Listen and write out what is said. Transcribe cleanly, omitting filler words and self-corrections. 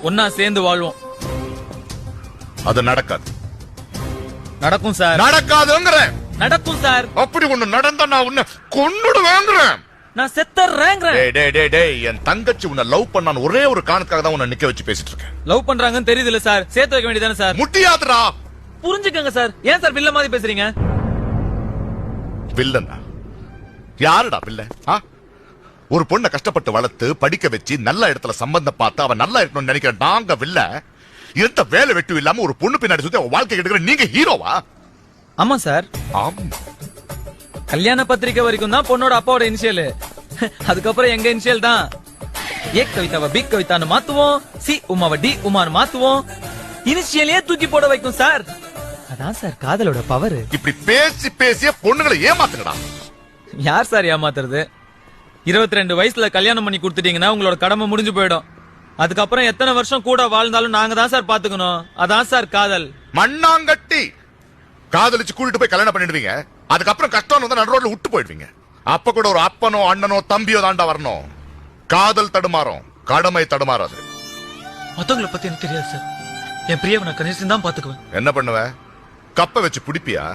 ஒன்னா சேர்ந்து வாழ்வோம். அது நடக்காது. நடக்கும் சார். நடக்காதுங்கிறேன். நடக்கும் சார். அப்படி ஒண்ணு நடந்தா நான் உன்னை கொன்னுடுவேங்கிறேன். நான் செத்தறேங்க. என் தங்கச்சி உன்னை லவ் பண்ணான்னு ஒரே ஒரு காரணத்துக்காக தான் உன்னை நிக்க வச்சு பேசிட்டு இருக்கேன். லவ் பண்றாங்கன்னு தெரியுதுல சார், சேர்த்து வைக்க வேண்டியதானே சார்? முட்டியாதுடா. புரிஞ்சுக்கங்க சார். ஏன் சார் வில்ல மாதிரி பேசுறீங்க? வில்லனா? யாருடா வில்ல? ஒரு பொண்ணை கஷ்டப்பட்டு வளர்த்து படிக்க வச்சு நல்ல இடத்துல சம்பந்தம் பார்த்து அவன் நல்லா இருக்கணும்னு நினைக்கிற நாங்க வில்ல. எந்த வேலை வெட்டு இல்லாம ஒரு பொண்ணு பின்னாடி சுத்தி அவன் வாழ்க்கை கெடுக்கிற நீங்க ஹீரோவா? ஆமா சார். ஆமா. கல்யாண பத்திரிக்கை வரைக்கும் தான் பொண்ணோட அப்பாவோட இனிஷியல். அதுக்கப்புறம் எங்க இனிஷியல் தான். ஏ கவிதாவை பி கவிதான்னு மாத்துவோம், சி உமாவை டி உமான்னு மாத்துவோம். இனிஷியலே தூக்கி போட வைக்கும் சார். அதான் சார் காதலோட பவர். இப்படி பேசி பேசிய பொண்ணுங்களை ஏமாத்துங்கடா. யார் சார் ஏமாத்துறது? 22 வயசுல கல்யாணம் பண்ணி கொடுத்துட்டீங்கன்னா உங்களோட கடமை முடிஞ்சு போயிடும். அதுக்கப்புறம் எத்தனை வருஷம் கூட வாழ்ந்தாலும் நாங்க தான் சார் பாத்துக்கணும். அதான் சார் காதல். மண்ணாங்கட்டி காதலிச்சு கூட்டிட்டு போய் கல்யாணம் பண்ணிடுவீங்க. அதுக்கப்புறம் கஷ்டம் வந்து நடு ரோட்ல விட்டு போயிடுவீங்க. அப்ப கூட ஒரு அப்பனோ அண்ணனோ தம்பியோ தாண்டா வரணும். காதல் தடுமாறும், கடமை தடுமாறாது. மத்தவங்களை பத்தி எனக்கு தெரியாது சார். என் பிரியவனை கணேசன் தான் பாத்துக்குவேன். என்ன பண்ணுவ? கப்ப வச்சு பிடிப்பியா?